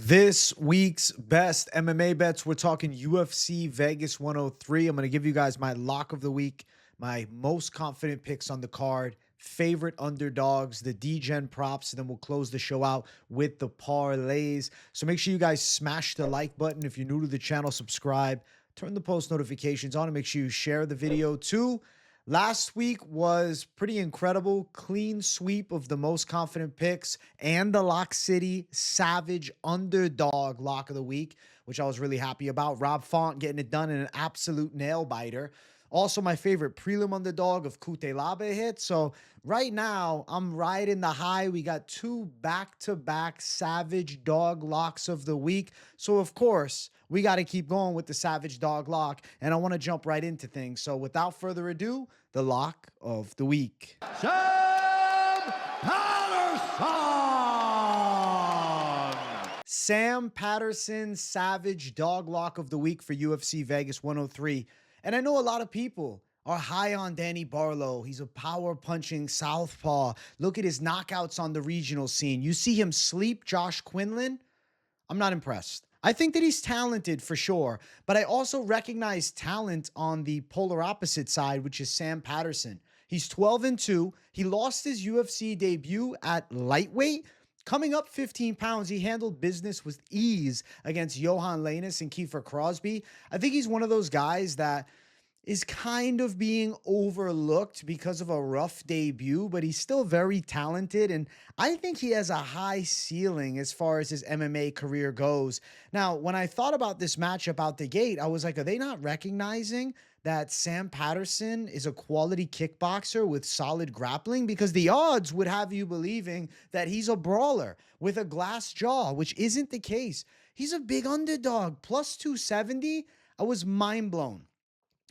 This week's best MMA bets, we're talking UFC Vegas 103. I'm going to give you guys my lock of the week, my most confident picks on the card, favorite underdogs, the Degen Props, and then we'll close the show out with the parlays. So make sure you guys smash the like button. If you're new to the channel, subscribe, turn the post notifications on, and make sure you share the video too. Last week was pretty incredible. Clean sweep of the most confident picks and the Lock City Savage Underdog Lock of the Week, which I was really happy about. Rob Font getting it done in an absolute nail biter. Also, my favorite prelim underdog of Kute hit. So right now, I'm riding the high. We got two back-to-back Savage Dog Locks of the week. So, of course, we got to keep going with the Savage Dog Lock, and I want to jump right into things. So without further ado, the Lock of the Week. Sam Patterson, Savage Dog Lock of the Week for UFC Vegas 103. And I know a lot of people are high on Danny Barlow. He's a power-punching southpaw. Look at his knockouts on the regional scene. You see him sleep Josh Quinlan? I'm not impressed. I think that he's talented for sure, but I also recognize talent on the polar opposite side, which is Sam Patterson. He's 12-2. He lost his UFC debut at lightweight. Coming up 15 pounds, he handled business with ease against Johan Lainus and Kiefer Crosby. I think he's one of those guys that is kind of being overlooked because of a rough debut, but he's still very talented, and I think he has a high ceiling as far as his MMA career goes. Now, when I thought about this matchup out the gate, I was like, are they not recognizing that Sam Patterson is a quality kickboxer with solid grappling? Because the odds would have you believing that he's a brawler with a glass jaw, which isn't the case. He's a big underdog, plus 270. I was mind blown.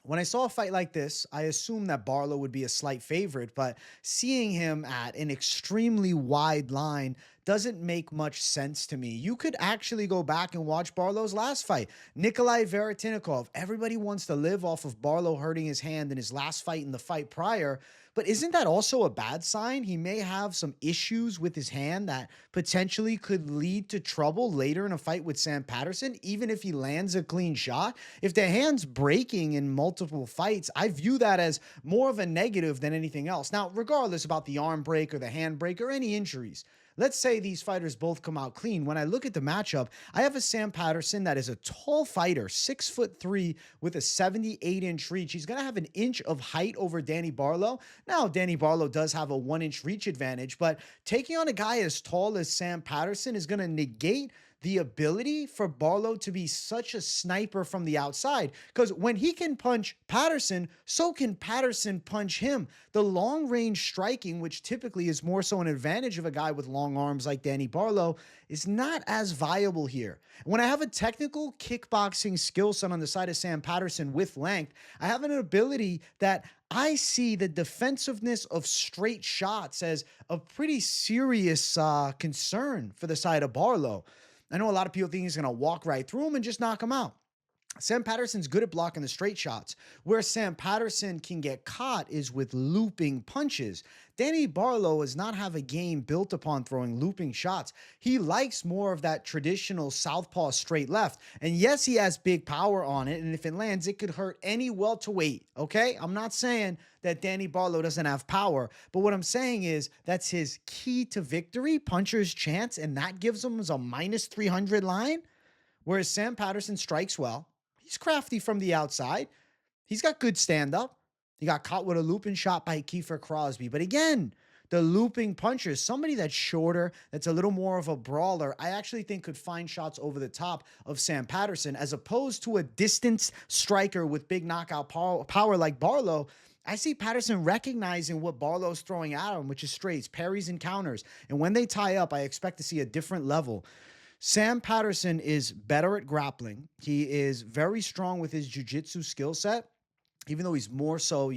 When I saw a fight like this, I assumed that Barlow would be a slight favorite, but seeing him at an extremely wide line doesn't make much sense to me. You could actually go back and watch Barlow's last fight. Nikolai Veretinikov, everybody wants to live off of Barlow hurting his hand in his last fight and the fight prior, but isn't that also a bad sign? He may have some issues with his hand that potentially could lead to trouble later in a fight with Sam Patterson, even if he lands a clean shot. If the hand's breaking in multiple fights, I view that as more of a negative than anything else. Now, regardless about the arm break or the hand break or any injuries, let's say these fighters both come out clean. When I look at the matchup, I have a Sam Patterson that is a tall fighter, 6'3", with a 78-inch reach. He's going to have an inch of height over Danny Barlow. Now, Danny Barlow does have a 1-inch reach advantage, but taking on a guy as tall as Sam Patterson is going to negate the ability for Barlow to be such a sniper from the outside, because when he can punch Patterson, so can Patterson punch him. The long-range striking, which typically is more so an advantage of a guy with long arms like Danny Barlow, is not as viable here. When I have a technical kickboxing skill set on the side of Sam Patterson with length, I have an ability that I see the defensiveness of straight shots as a pretty serious concern for the side of Barlow. I know a lot of people think he's going to walk right through him and just knock him out. Sam Patterson's good at blocking the straight shots. Where Sam Patterson can get caught is with looping punches. Danny Barlow does not have a game built upon throwing looping shots. He likes more of that traditional southpaw straight left. And yes, he has big power on it, and if it lands, it could hurt any welterweight, okay? I'm not saying that Danny Barlow doesn't have power, but what I'm saying is that's his key to victory, puncher's chance, and that gives him a minus 300 line. Whereas Sam Patterson strikes well. He's crafty from the outside. He's got good stand-up. He got caught with a looping shot by Kiefer Crosby. But again, the looping puncher, somebody that's shorter, that's a little more of a brawler, I actually think could find shots over the top of Sam Patterson, as opposed to a distance striker with big knockout power like Barlow. I see Patterson recognizing what Barlow's throwing at him, which is straights, parries, and counters. And when they tie up, I expect to see a different level. Sam Patterson is better at grappling. He is very strong with his jiu-jitsu skill set, even though he's more so,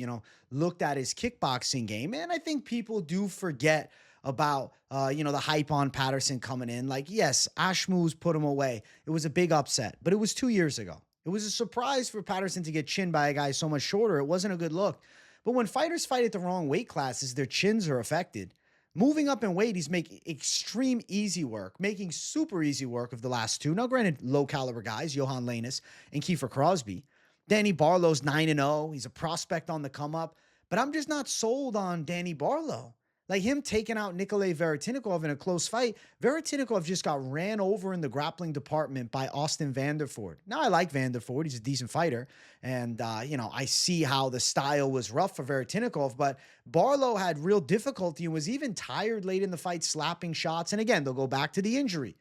looked at his kickboxing game. And I think people do forget about, the hype on Patterson coming in. Like, yes, Ashmoos put him away. It was a big upset, but it was 2 years ago. It was a surprise for Patterson to get chinned by a guy so much shorter. It wasn't a good look. But when fighters fight at the wrong weight classes, their chins are affected. Moving up in weight, he's making extreme easy work, making super easy work of the last two. Now, granted, low caliber guys, Johan Lanus and Kiefer Crosby. Danny Barlow's 9-0. He's a prospect on the come up, but I'm just not sold on Danny Barlow. Like him taking out Nikolay Veretinikov in a close fight, Veretinikov just got ran over in the grappling department by Austin Vanderford. Now, I like Vanderford. He's a decent fighter. And, I see how the style was rough for Veretinikov, but Barlow had real difficulty and was even tired late in the fight, slapping shots. And again, they'll go back to the injury.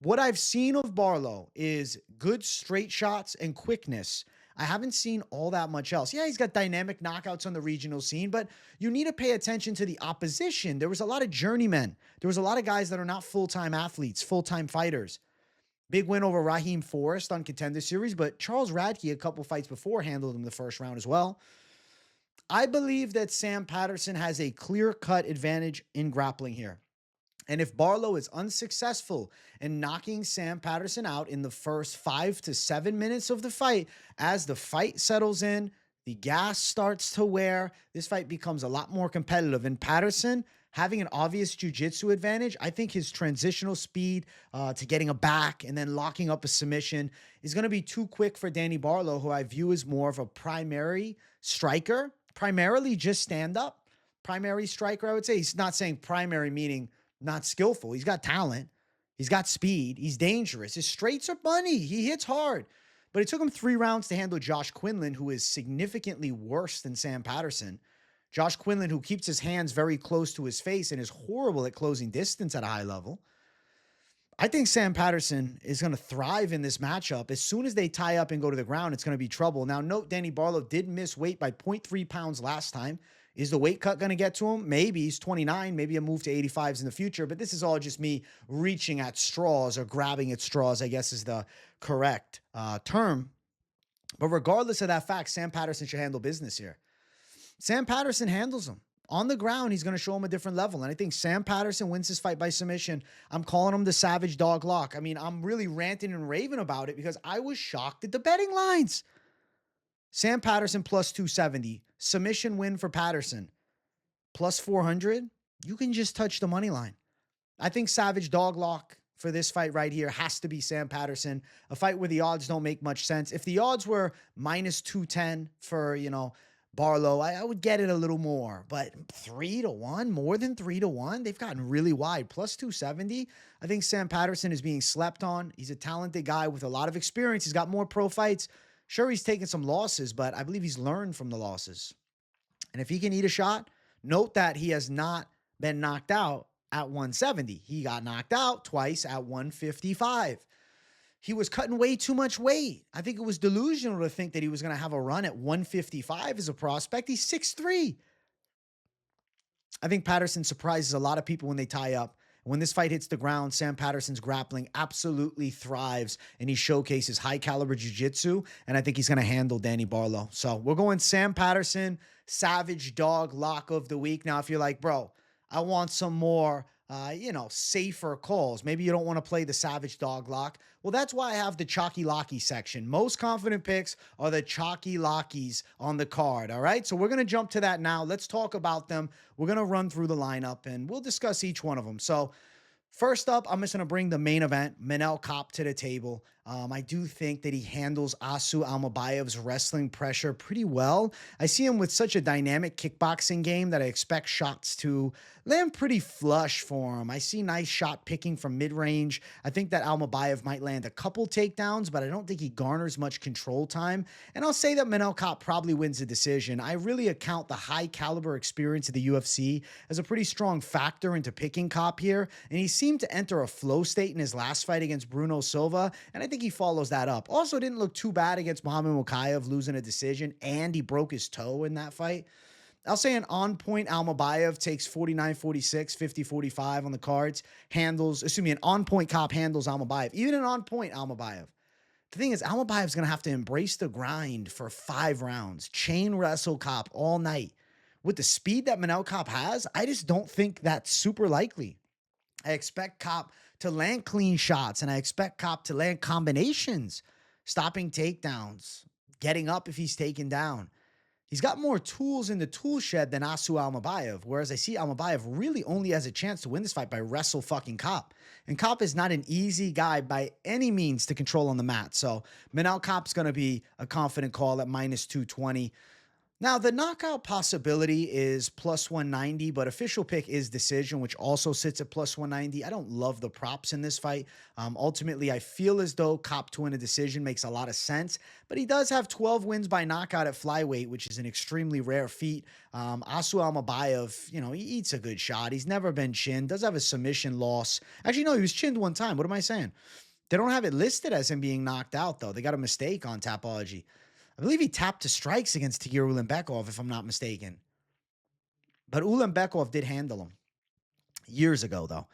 What I've seen of Barlow is good straight shots and quickness. I haven't seen all that much else. Yeah, he's got dynamic knockouts on the regional scene, but you need to pay attention to the opposition. There was a lot of journeymen. There was a lot of guys that are not full-time athletes, full-time fighters. Big win over Raheem Forrest on Contender Series, but Charles Radke, a couple fights before, handled him the first round as well. I believe that Sam Patterson has a clear-cut advantage in grappling here. And if Barlow is unsuccessful in knocking Sam Patterson out in the first 5 to 7 minutes of the fight, as the fight settles in, the gas starts to wear, this fight becomes a lot more competitive. And Patterson, having an obvious jiu-jitsu advantage, I think his transitional speed to getting a back and then locking up a submission is going to be too quick for Danny Barlow, who I view as more of a primary striker, primarily just stand-up, primary striker, I would say. He's not saying primary meaning not skillful. He's got talent. He's got speed. He's dangerous. His straights are money. He hits hard. But it took him 3 rounds to handle Josh Quinlan, who is significantly worse than Sam Patterson. Josh Quinlan, who keeps his hands very close to his face and is horrible at closing distance at a high level. I think Sam Patterson is going to thrive in this matchup. As soon as they tie up and go to the ground, it's going to be trouble. Now, note Danny Barlow did miss weight by 0.3 pounds last time. Is the weight cut going to get to him? Maybe. He's 29. Maybe a move to 85s in the future. But this is all just me reaching at straws, or grabbing at straws, I guess is the correct term. But regardless of that fact, Sam Patterson should handle business here. Sam Patterson handles him. On the ground, he's going to show him a different level. And I think Sam Patterson wins this fight by submission. I'm calling him the Savage Dog Lock. I mean, I'm really ranting and raving about it because I was shocked at the betting lines. Sam Patterson plus 270. Submission win for Patterson. Plus 400. You can just touch the money line. I think Savage Dog Lock for this fight right here has to be Sam Patterson. A fight where the odds don't make much sense. If the odds were minus 210 for, Barlow, I would get it a little more. But 3-1, more than 3-1, they've gotten really wide. Plus 270. I think Sam Patterson is being slept on. He's a talented guy with a lot of experience. He's got more pro fights. Sure, he's taken some losses, but I believe he's learned from the losses. And if he can eat a shot, note that he has not been knocked out at 170. He got knocked out twice at 155. He was cutting way too much weight. I think it was delusional to think that he was going to have a run at 155 as a prospect. He's 6'3". I think Patterson surprises a lot of people when they tie up. When this fight hits the ground, Sam Patterson's grappling absolutely thrives, and he showcases high-caliber jiu-jitsu, and I think he's going to handle Danny Barlow. So we're going Sam Patterson, Savage Dog Lock of the week. Now, if you're like, bro, I want some more, safer calls. Maybe you don't want to play the Savage Dog Lock. Well, that's why I have the Chalky Locky section. Most confident picks are the Chalky Lockies on the card, all right? So we're going to jump to that now. Let's talk about them. We're going to run through the lineup, and we'll discuss each one of them. So first up, I'm just going to bring the main event, Manel Kape, to the table. I do think that he handles Asu Almabayev's wrestling pressure pretty well. I see him with such a dynamic kickboxing game that I expect shots to land pretty flush for him. I see nice shot picking from mid-range. I think that Almabayev might land a couple takedowns, but I don't think he garners much control time. And I'll say that Manel Kape probably wins the decision. I really account the high caliber experience of the UFC as a pretty strong factor into picking Kape here. And he seemed to enter a flow state in his last fight against Bruno Silva, and I think he follows that up. Also didn't look too bad against Muhammad Mokaev, losing a decision, and he broke his toe in that fight. I'll say an on-point Almabayev takes 49-46, 50-45 on the cards, an on-point Kape handles Almabayev, even an on-point Almabayev. The thing is, Almabayev's going to have to embrace the grind for 5 rounds, chain wrestle Kape all night. With the speed that Manel Kape has, I just don't think that's super likely. I expect Kape to land clean shots, and I expect Kape to land combinations, stopping takedowns, getting up if he's taken down. He's got more tools in the tool shed than Asu Almabayev, whereas I see Almabayev really only has a chance to win this fight by wrestle fucking Kape. And Kape is not an easy guy by any means to control on the mat. So Manel Kape's going to be a confident call at minus 220. Now, the knockout possibility is plus 190, but official pick is decision, which also sits at plus 190. I don't love the props in this fight. Ultimately, I feel as though Kape to win a decision makes a lot of sense, but he does have 12 wins by knockout at flyweight, which is an extremely rare feat. Asu Almabayev, he eats a good shot. He's never been chinned, does have a submission loss. Actually, no, he was chinned one time. What am I saying? They don't have it listed as him being knocked out, though. They got a mistake on Tapology. I believe he tapped to strikes against Tagir Ulanbekov, if I'm not mistaken. But Ulanbekov did handle him years ago, though.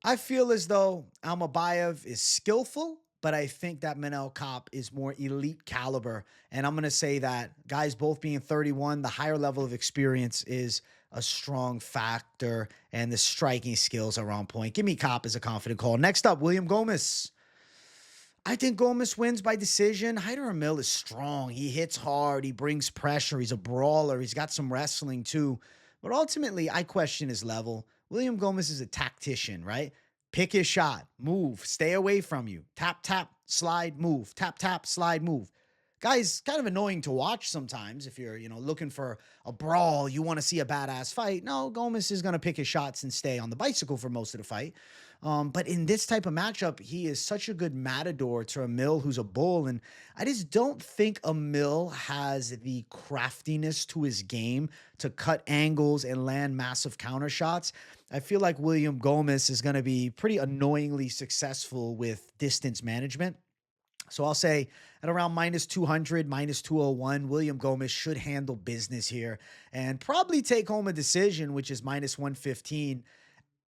I feel as though Almabayev is skillful, but I think that Manel Kape is more elite caliber. And I'm going to say that guys both being 31, the higher level of experience is a strong factor, and the striking skills are on point. Give me Kape as a confident call. Next up, William Gomez. I think Gomez wins by decision. Hyder Emil is strong. He hits hard. He brings pressure. He's a brawler. He's got some wrestling too. But ultimately, I question his level. William Gomez is a tactician, right? Pick his shot, move, stay away from you. Tap, tap, slide, move. Tap, tap, slide, move. Guy's kind of annoying to watch sometimes if you're, looking for a brawl, you want to see a badass fight. No, Gomez is going to pick his shots and stay on the bicycle for most of the fight. But in this type of matchup, he is such a good matador to Emil, who's a bull. And I just don't think Emil has the craftiness to his game to cut angles and land massive counter shots. I feel like William Gomez is going to be pretty annoyingly successful with distance management. So I'll say at around minus 200, minus 201, William Gomez should handle business here and probably take home a decision, which is minus 115.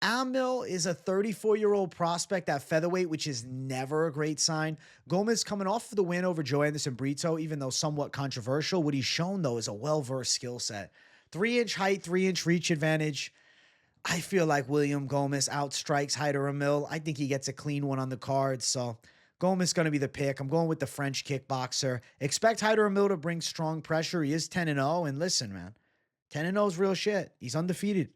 Amil is a 34-year-old prospect at featherweight, which is never a great sign. Gomez coming off the win over Joe Anderson Brito, even though somewhat controversial. What he's shown, though, is a well-versed skill set. 3-inch height, 3-inch reach advantage. I feel like William Gomez outstrikes Hyder Emil. I think he gets a clean one on the card, so Gomez is going to be the pick. I'm going with the French kickboxer. Expect Hyder Emil to bring strong pressure. He is 10-0, and listen, man, 10-0 is real shit. He's undefeated.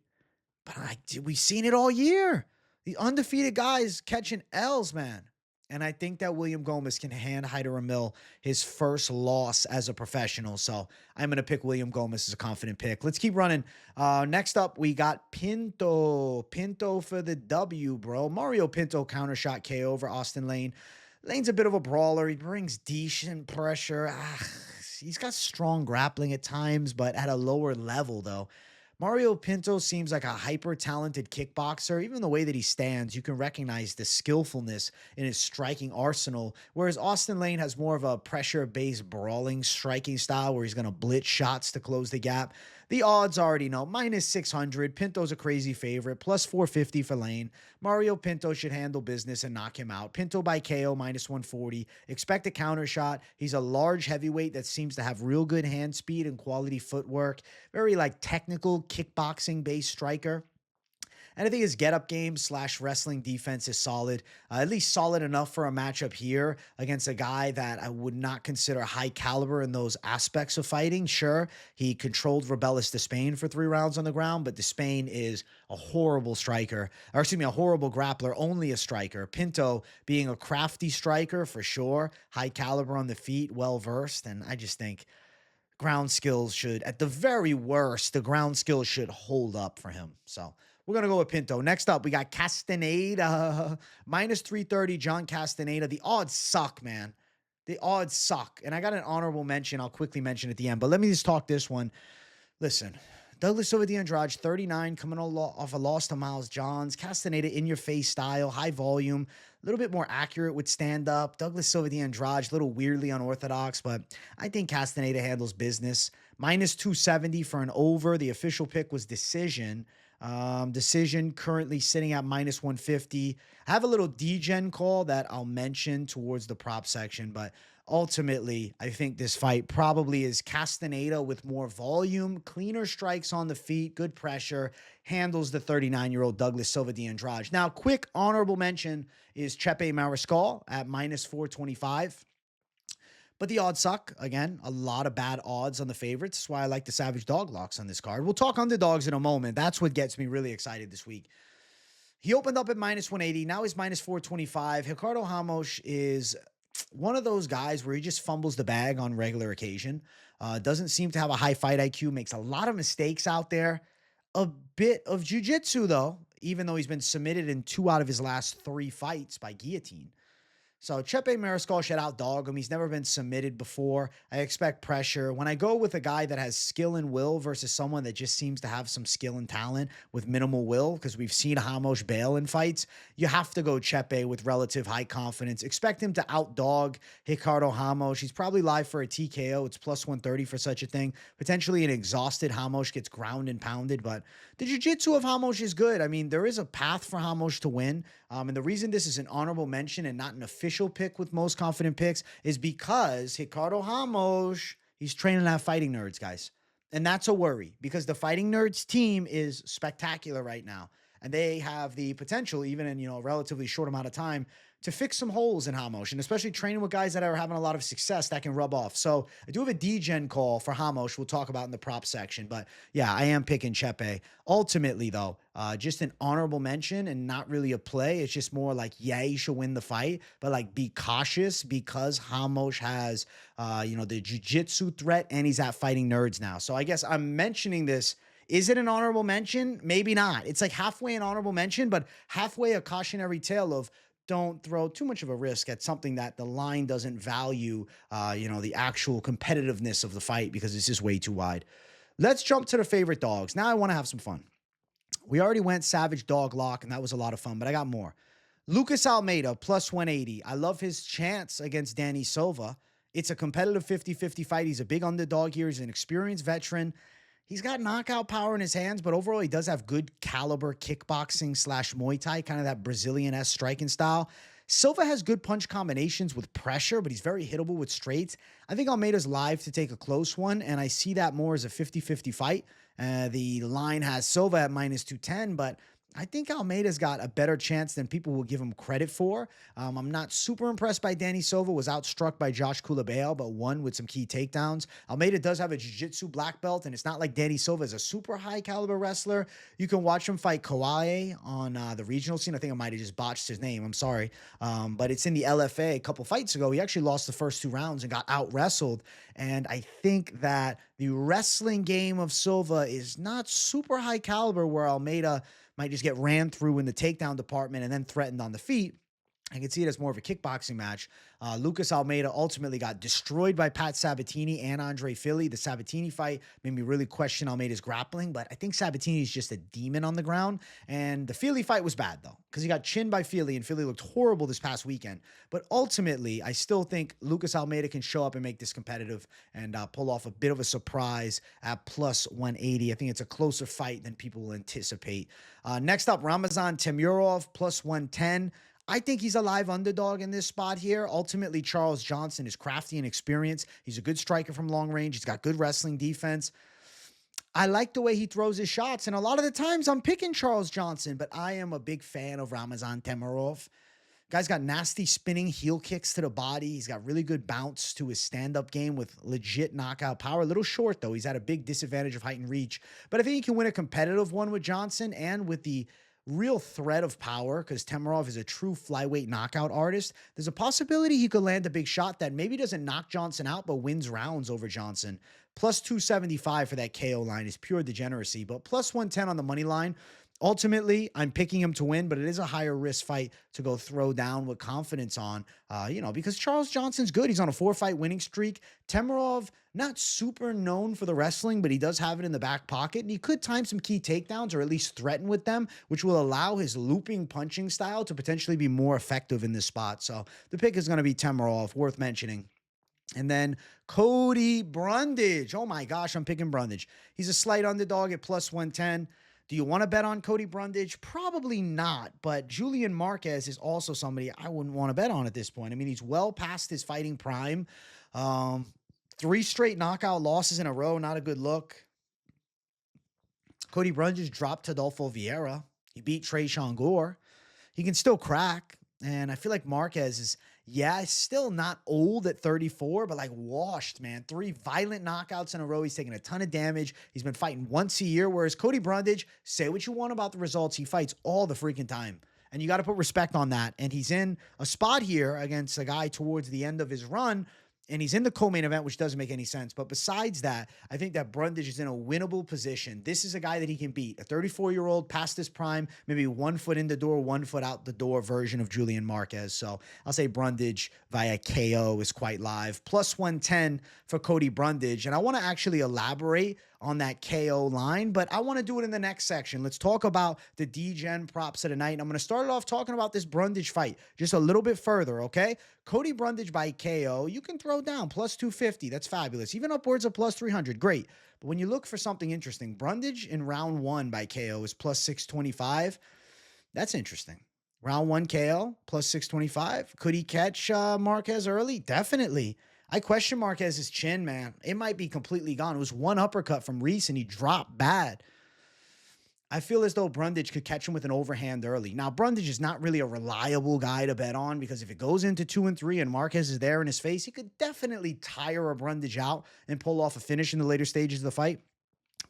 But we've seen it all year. The undefeated guys catching L's, man. And I think that William Gomez can hand Hyder Emil his first loss as a professional. So I'm going to pick William Gomez as a confident pick. Let's keep running. Next up, we got Pinto. Pinto for the W, bro. Mario Pinto countershot KO over Austin Lane. Lane's a bit of a brawler. He brings decent pressure. He's got strong grappling at times, but at a lower level, though. Mario Pinto seems like a hyper-talented kickboxer. Even the way that he stands, you can recognize the skillfulness in his striking arsenal, whereas Austin Lane has more of a pressure-based brawling striking style where he's going to blitz shots to close the gap. The odds already know, minus 600. Pinto's a crazy favorite, plus 450 for Lane. Mario Pinto should handle business and knock him out. Pinto by KO, minus 140. Expect a counter shot. He's a large heavyweight that seems to have real good hand speed and quality footwork. Very technical kickboxing-based striker. And I think his get-up game / wrestling defense is solid, at least solid enough for a matchup here against a guy that I would not consider high caliber in those aspects of fighting. Sure, he controlled Rebellis Despain for 3 rounds on the ground, but Despain is a horrible striker, or excuse me, a horrible grappler, only a striker. Pinto being a crafty striker for sure, high caliber on the feet, well-versed, and I just think ground skills should, at the very worst, the ground skills should hold up for him. So we're going to go with Pinto. Next up, we got Castañeda. Minus 330, John Castañeda. The odds suck, man. The odds suck. And I got an honorable mention I'll quickly mention at the end. But let me just talk this one. Listen, Douglas Silva de Andrade, 39, coming off a loss to Miles Johns. Castañeda in-your-face style, high volume, a little bit more accurate with stand-up. Douglas Silva de Andrade, a little weirdly unorthodox, but I think Castañeda handles business. Minus 270 for an over. The official pick was decision. Decision currently sitting at minus 150. I have a little degen call that I'll mention towards the prop section, but ultimately, I think this fight probably is Castañeda with more volume, cleaner strikes on the feet, good pressure, handles the 39-year-old Douglas Silva de Andrade. Now, quick honorable mention is Chepe Mariscal at minus 425. But the odds suck. Again, a lot of bad odds on the favorites. That's why I like the Savage Dog locks on this card. We'll talk underdogs in a moment. That's what gets me really excited this week. He opened up at minus 180. Now he's minus 425. Ricardo Ramos is one of those guys where he just fumbles the bag on regular occasion. Doesn't seem to have a high fight IQ. Makes a lot of mistakes out there. A bit of jiu-jitsu, though, even though he's been submitted in 2 out of his last 3 fights by guillotine. So Chepe Mariscal should outdog him. He's never been submitted before. I expect pressure. When I go with a guy that has skill and will versus someone that just seems to have some skill and talent with minimal will, because we've seen Ramos bail in fights, you have to go Chepe with relative high confidence. Expect him to outdog Ricardo Ramos. He's probably live for a TKO. It's plus 130 for such a thing. Potentially an exhausted Ramos gets ground and pounded, but the jiu-jitsu of Ramos is good. I mean, there is a path for Ramos to win. And the reason this is an honorable mention and not an official pick with most confident picks is because Ricardo Ramos, he's training at Fighting Nerds, guys. And that's a worry because the Fighting Nerds team is spectacular right now. And they have the potential, even in, a relatively short amount of time, to fix some holes in Ramos, and especially training with guys that are having a lot of success that can rub off. So I do have a Degen call for Ramos we'll talk about in the prop section. But yeah, I am picking Chepe. Ultimately, though, just an honorable mention and not really a play. It's just more like, yeah, he should win the fight, but like be cautious because Ramos has, the jiu-jitsu threat and he's at Fighting Nerds now. So I guess I'm mentioning this. Is it an honorable mention? Maybe not. It's like halfway an honorable mention, but halfway a cautionary tale of don't throw too much of a risk at something that the line doesn't value, the actual competitiveness of the fight because it's just way too wide. Let's jump to the favorite dogs. Now I want to have some fun. We already went Savage Dog Lock, and that was a lot of fun, but I got more. Lucas Almeida, plus 180. I love his chance against Danny Silva. It's a competitive 50-50 fight. He's a big underdog here. He's an experienced veteran. He's got knockout power in his hands, but overall he does have good caliber kickboxing / Muay Thai, kind of that Brazilian-esque striking style. Silva has good punch combinations with pressure, but he's very hittable with straights. I think Almeida's live to take a close one, and I see that more as a 50-50 fight. The line has Silva at minus 210, but I think Almeida's got a better chance than people will give him credit for. I'm not super impressed by Danny Silva. Was outstruck by Josh Kulabeo, but won with some key takedowns. Almeida does have a jiu-jitsu black belt, and it's not like Danny Silva is a super high caliber wrestler. You can watch him fight Kawaii on the regional scene. I think I might have just botched his name. I'm sorry. But it's in the LFA a couple fights ago. He actually lost the first 2 rounds and got out-wrestled. And I think that the wrestling game of Silva is not super high caliber where Almeida might just get ran through in the takedown department and then threatened on the feet. I can see it as more of a kickboxing match. Lucas Almeida ultimately got destroyed by Pat Sabatini and Andre Fili. The Sabatini fight made me really question Almeida's grappling, but I think Sabatini is just a demon on the ground. And the Fili fight was bad, though, because he got chinned by Fili, and Fili looked horrible this past weekend. But ultimately, I still think Lucas Almeida can show up and make this competitive and pull off a bit of a surprise at plus 180. I think it's a closer fight than people will anticipate. Next up, Ramazan Temirov, plus 110. I think he's a live underdog in this spot here. Ultimately, Charles Johnson is crafty and experienced. He's a good striker from long range. He's got good wrestling defense. I like the way he throws his shots, and a lot of the times I'm picking Charles Johnson, but I am a big fan of Ramazan Temirov. Guy's got nasty spinning heel kicks to the body. He's got really good bounce to his stand-up game with legit knockout power. A little short, though. He's at a big disadvantage of height and reach. But I think he can win a competitive one with Johnson and with the real threat of power because Temirov is a true flyweight knockout artist. There's a possibility he could land a big shot that maybe doesn't knock Johnson out but wins rounds over Johnson. Plus 275 for that KO line is pure degeneracy, but plus 110 on the money line. Ultimately, I'm picking him to win, but it is a higher risk fight to go throw down with confidence on, because Charles Johnson's good. He's on a 4-fight winning streak. Temirov, not super known for the wrestling, but he does have it in the back pocket, and he could time some key takedowns or at least threaten with them, which will allow his looping punching style to potentially be more effective in this spot. So the pick is going to be Temirov, worth mentioning. And then Cody Brundage. Oh my gosh, I'm picking Brundage. He's a slight underdog at plus 110. Do you want to bet on Cody Brundage? Probably not, but Julian Marquez is also somebody I wouldn't want to bet on at this point. I mean, he's well past his fighting prime. 3 straight knockout losses in a row, not a good look. Cody Brundage dropped to Adolfo Vieira. He beat Tresean Gore. He can still crack, and I feel like Marquez Yeah, it's still not old at 34, but like washed, man. 3 violent knockouts in a row. He's taking a ton of damage. He's been fighting once a year, whereas Cody Brundage, say what you want about the results, he fights all the freaking time. And you got to put respect on that. And he's in a spot here against a guy towards the end of his run, and he's in the co-main event, which doesn't make any sense. But besides that, I think that Brundage is in a winnable position. This is a guy that he can beat. A 34-year-old past his prime, maybe 1 foot in the door, 1 foot out the door version of Julian Marquez. So I'll say Brundage via KO is quite live. Plus 110 for Cody Brundage. And I want to actually elaborate on that KO line, but I want to do it in the next section. Let's talk about the Degen props of the night. And I'm going to start it off talking about this Brundage fight just a little bit further, okay? Cody Brundage by KO, you can throw down plus 250. That's fabulous. Even upwards of plus 300. Great. But when you look for something interesting, Brundage in round 1 by KO is plus 625. That's interesting. Round 1 KO plus 625. Could he catch Marquez early? Definitely. I question Marquez's chin, man. It might be completely gone. It was 1 uppercut from Reese, and he dropped bad. I feel as though Brundage could catch him with an overhand early. Now, Brundage is not really a reliable guy to bet on, because if it goes into 2 and 3 and Marquez is there in his face, he could definitely tire a Brundage out and pull off a finish in the later stages of the fight.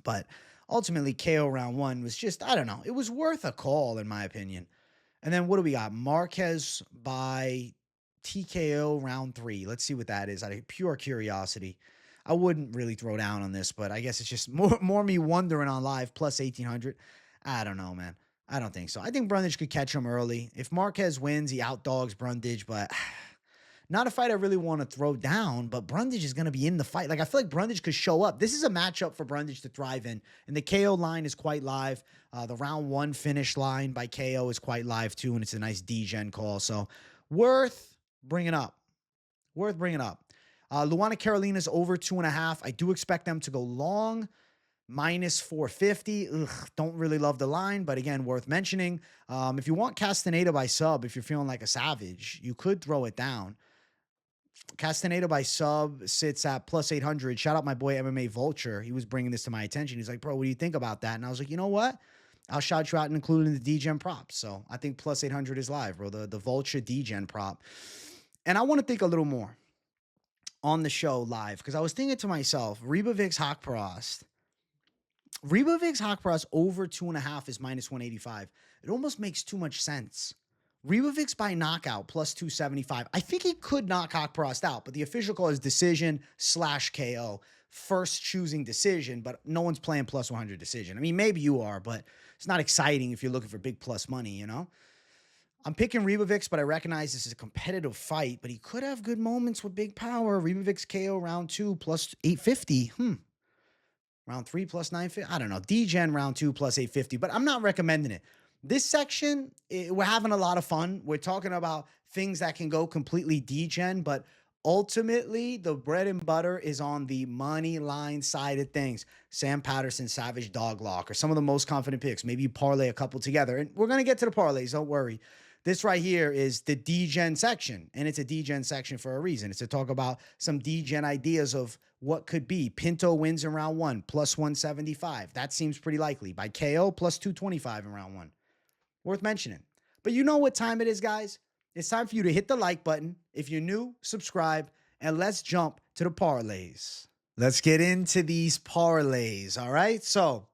But ultimately, KO round 1 was just, I don't know. It was worth a call, in my opinion. And then what do we got? Marquez by TKO round 3. Let's see what that is out of pure curiosity. I wouldn't really throw down on this, but I guess it's just more me wondering on live. Plus 1,800. I don't know, man. I don't think so. I think Brundage could catch him early. If Marquez wins, he outdogs Brundage, but not a fight I really want to throw down, but Brundage is going to be in the fight. Like, I feel like Brundage could show up. This is a matchup for Brundage to thrive in, and the KO line is quite live. The round 1 finish line by KO is quite live too, and it's a nice Degen call. So worth bringing up. Worth bringing up. Luana Carolina's over 2.5. I do expect them to go long. Minus 450. Ugh, don't really love the line, but again, worth mentioning. If you want Castañeda by sub, if you're feeling like a savage, you could throw it down. Castañeda by sub sits at plus 800. Shout out my boy MMA Vulture. He was bringing this to my attention. He's like, bro, what do you think about that? And I was like, you know what? I'll shout you out and include in the Degen props. So I think plus 800 is live, bro. The Vulture Degen prop. And I want to think a little more on the show live, because I was thinking to myself, Ribovics Haqparast. Ribovics Haqparast over 2.5 is minus 185. It almost makes too much sense. Ribovics by knockout plus 275. I think he could knock Haqparast out, but the official call is decision/KO. First choosing decision, but no one's playing plus 100 decision. I mean, maybe you are, but it's not exciting if you're looking for big plus money, you know? I'm picking Ribovics, but I recognize this is a competitive fight, but he could have good moments with big power. Ribovics KO round 2 plus 850. Round 3 plus 950. I don't know. Degen round 2 plus 850, but I'm not recommending it. This section, we're having a lot of fun. We're talking about things that can go completely Degen, but ultimately the bread and butter is on the money line side of things. Sam Patterson, Savage Dog Lock, or some of the most confident picks. Maybe you parlay a couple together, and we're going to get to the parlays. Don't worry. This right here is the Degen section, and it's a Degen section for a reason. It's to talk about some Degen ideas of what could be. Pinto wins in round 1, plus 175. That seems pretty likely. By KO, plus 225 in round 1. Worth mentioning. But you know what time it is, guys. It's time for you to hit the like button. If you're new, subscribe, and let's jump to the parlays. Let's get into these parlays, all right? So,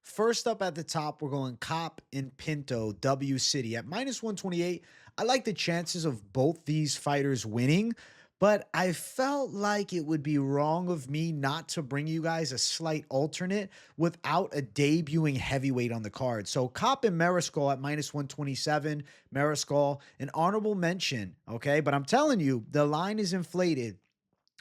first up at the top, we're going Kape and Pinto, W City at minus 128. I like the chances of both these fighters winning, but I felt like it would be wrong of me not to bring you guys a slight alternate without a debuting heavyweight on the card. So Kape and Mariscal at minus 127. Mariscal, an honorable mention, okay? But I'm telling you, the line is inflated.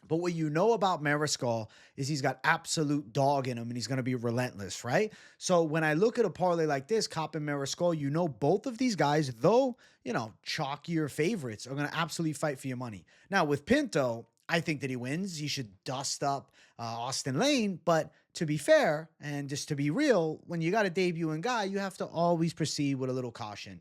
But what you know about Mariscal is he's got absolute dog in him, and he's going to be relentless, right? So when I look at a parlay like this, Kape and Mariscal, you know both of these guys, though, you know, chalkier favorites, are going to absolutely fight for your money. Now, with Pinto, I think that he wins. He should dust up Austin Lane. But to be fair, and just to be real, when you got a debuting guy, you have to always proceed with a little caution.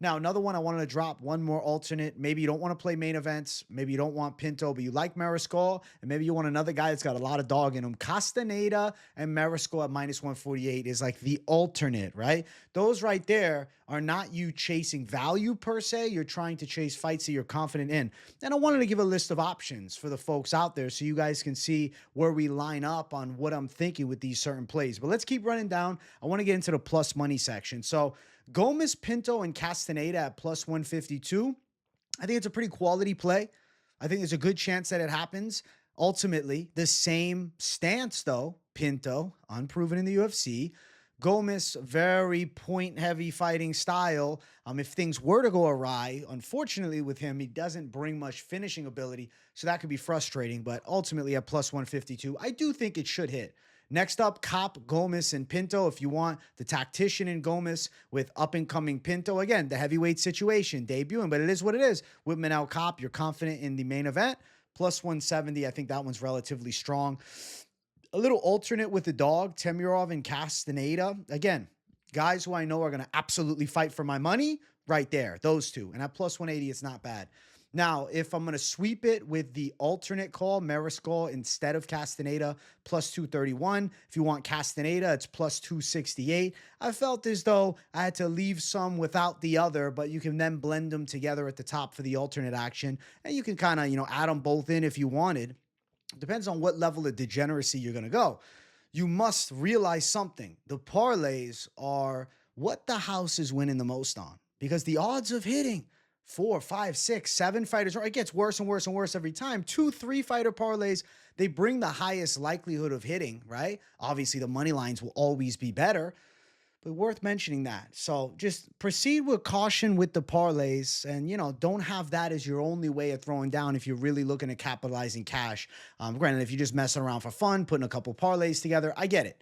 Now, another one I wanted to drop, one more alternate. Maybe you don't want to play main events. Maybe you don't want Pinto, but you like Mariscal. And maybe you want another guy that's got a lot of dog in him. Castañeda and Mariscal at -148 is like the alternate, right? Those right there are not you chasing value per se. You're trying to chase fights that you're confident in. And I wanted to give a list of options for the folks out there so you guys can see where we line up on what I'm thinking with these certain plays. But let's keep running down. I want to get into the plus money section. So Gomez, Pinto, and Castañeda at +152. I think it's a pretty quality play. I think there's a good chance that it happens. Ultimately, the same stance, though. Pinto, unproven in the UFC. Gomez, very point-heavy fighting style. If things were to go awry, unfortunately with him, he doesn't bring much finishing ability, so that could be frustrating. But ultimately at +152, I do think it should hit. Next up, Kape, Gomez, and Pinto. If you want the tactician in Gomez with up-and-coming Pinto, again, the heavyweight situation, debuting, but it is what it is. With Manel Kape, you're confident in the main event. +170, I think that one's relatively strong. A little alternate with the dog, Temirov and Castañeda. Again, guys who I know are going to absolutely fight for my money, right there, those two. And at +180, it's not bad. Now, if I'm going to sweep it with the alternate call, Mariscal instead of Castañeda, +231. If you want Castañeda, it's +268. I felt as though I had to leave some without the other, but you can then blend them together at the top for the alternate action. And you can kind of, add them both in if you wanted. Depends on what level of degeneracy you're going to go. You must realize something. The parlays are what the house is winning the most on, because the odds of hitting 4, 5, 6, 7 fighters, or it gets worse and worse and worse every time. 2, 3 fighter parlays, they bring the highest likelihood of hitting, right? Obviously, the money lines will always be better, but worth mentioning that. So just proceed with caution with the parlays, and, don't have that as your only way of throwing down if you're really looking at capitalizing cash. Granted, if you're just messing around for fun, putting a couple parlays together, I get it.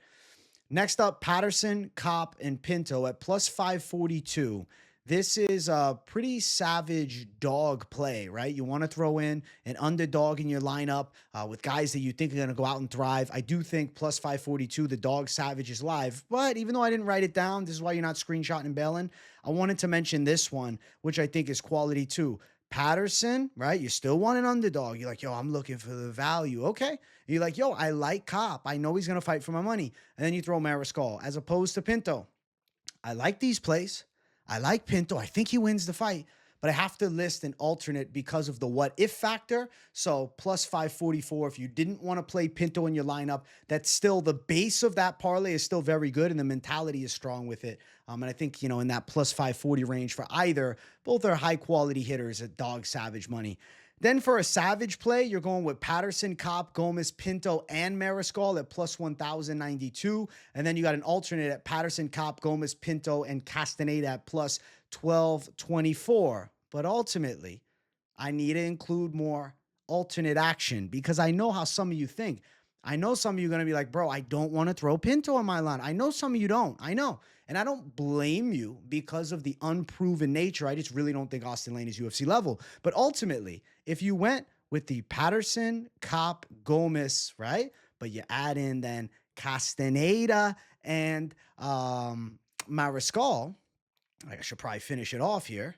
Next up, Patterson, Kape, and Pinto at +542. This is a pretty savage dog play, right? You want to throw in an underdog in your lineup with guys that you think are going to go out and thrive. I do think +542, the dog savage is live. But even though I didn't write it down, this is why you're not screenshotting and bailing. I wanted to mention this one, which I think is quality too. Patterson, right? You still want an underdog. You're like, yo, I'm looking for the value. Okay. You're like, yo, I like Kape. I know he's going to fight for my money. And then you throw Mariscal as opposed to Pinto. I like these plays. I like Pinto. I think he wins the fight, but I have to list an alternate because of the what if factor. So +544. If you didn't want to play Pinto in your lineup, that's still the base of that parlay is still very good, and the mentality is strong with it. And I think, in that +540 range for either, both are high quality hitters at dog savage money. Then for a savage play, you're going with Patterson, Kape, Gomez, Pinto, and Mariscal at +1092. And then you got an alternate at Patterson, Kape, Gomez, Pinto, and Castañeda at +1224. But ultimately, I need to include more alternate action because I know how some of you think. I know some of you are going to be like, bro, I don't want to throw Pinto on my line. I know some of you don't. I know. And I don't blame you because of the unproven nature. I just really don't think Austin Lane is UFC level. But ultimately, if you went with the Patterson, Kape, Gomez, right? But you add in then Castañeda and Mariscal, I should probably finish it off here.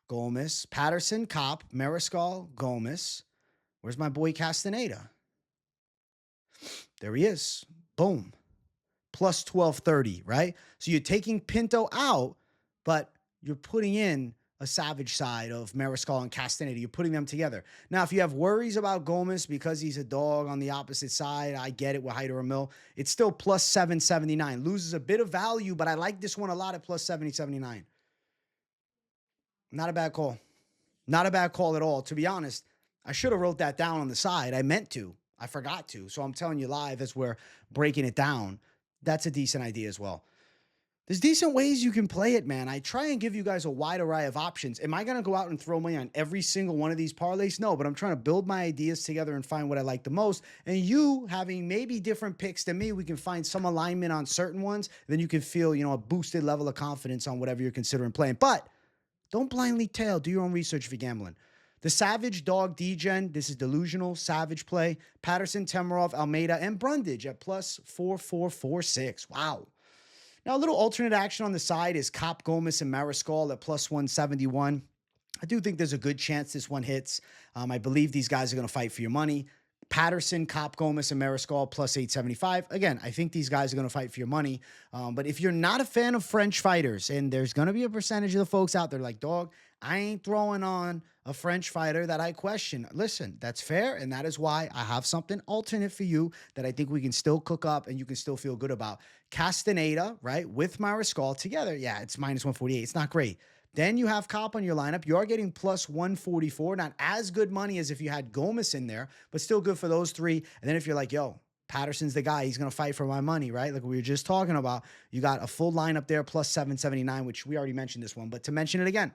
Gomez, Patterson, Kape, Mariscal, Gomez. Where's my boy Castañeda? There he is. Boom. +1230, right? So you're taking Pinto out, but you're putting in a savage side of Mariscal and Castañeda. You're putting them together. Now, if you have worries about Gomez because he's a dog on the opposite side, I get it with Hyder and Mill. It's still +779. Loses a bit of value, but I like this one a lot at +779. Not a bad call. Not a bad call at all. To be honest, I should have wrote that down on the side. I meant to. I forgot to. So I'm telling you live as we're breaking it down. That's a decent idea as well. There's decent ways you can play it, man. I try and give you guys a wide array of options. Am I going to go out and throw money on every single one of these parlays? No, but I'm trying to build my ideas together and find what I like the most. And you having maybe different picks than me, we can find some alignment on certain ones. Then you can feel, a boosted level of confidence on whatever you're considering playing. But don't blindly tail. Do your own research if you're gambling. The Savage Dog Degen, this is delusional, savage play. Patterson, Temirov, Almeida, and Brundage at +4446. Wow. Now, a little alternate action on the side is Kape, Gomez, and Mariscal at plus 171. I do think there's a good chance this one hits. I believe these guys are going to fight for your money. Patterson, Kape, Gomez, and Mariscal plus 875. Again, I think these guys are going to fight for your money. But if you're not a fan of French fighters, and there's going to be a percentage of the folks out there like, dog, I ain't throwing on a French fighter that I question. Listen, that's fair, and that is why I have something alternate for you that I think we can still cook up and you can still feel good about. Castañeda, right, with Mariscal together, yeah, it's minus 148. It's not great. Then you have Kape on your lineup. You are getting plus 144. Not as good money as if you had Gomez in there, but still good for those three. And then if you're like, yo, Patterson's the guy, he's going to fight for my money, right? Like we were just talking about, you got a full lineup there, plus 779, which we already mentioned this one, but to mention it again,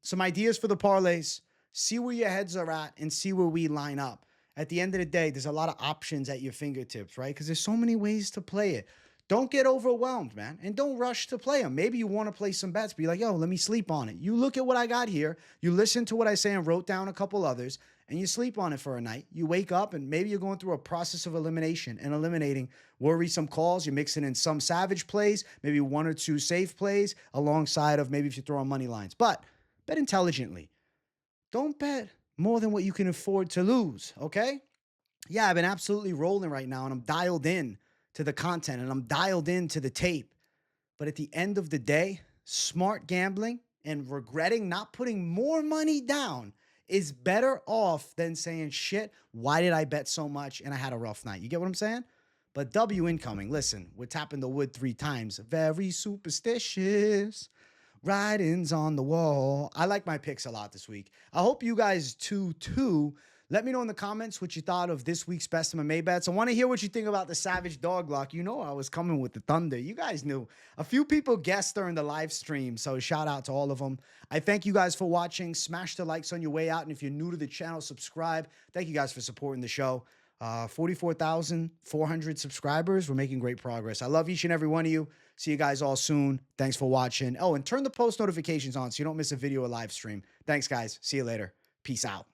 some ideas for the parlays, see where your heads are at and see where we line up. At the end of the day, there's a lot of options at your fingertips, right? Because there's so many ways to play it. Don't get overwhelmed, man, and don't rush to play them. Maybe you want to play some bets, be like, yo, let me sleep on it. You look at what I got here, you listen to what I say and wrote down a couple others, and you sleep on it for a night. You wake up, and maybe you're going through a process of elimination and eliminating worrisome calls. You're mixing in some savage plays, maybe one or two safe plays, alongside of maybe if you throw on money lines. But bet intelligently. Don't bet more than what you can afford to lose, okay? Yeah, I've been absolutely rolling right now, and I'm dialed in to the content and I'm dialed into the tape. But at the end of the day, smart gambling and regretting not putting more money down is better off than saying, shit, why did I bet so much and I had a rough night? You get what I'm saying? But W incoming. Listen, we're tapping the wood 3 times. Very superstitious. Writings on the wall. I like my picks a lot this week. I hope you guys too. Let me know in the comments what you thought of this week's best MMA bets. I want to hear what you think about the Savage Dog Lock. You know I was coming with the thunder. You guys knew. A few people guessed during the live stream, so shout out to all of them. I thank you guys for watching. Smash the likes on your way out, and if you're new to the channel, subscribe. Thank you guys for supporting the show. 44,400 subscribers. We're making great progress. I love each and every one of you. See you guys all soon. Thanks for watching. Oh, and turn the post notifications on so you don't miss a video or live stream. Thanks, guys. See you later. Peace out.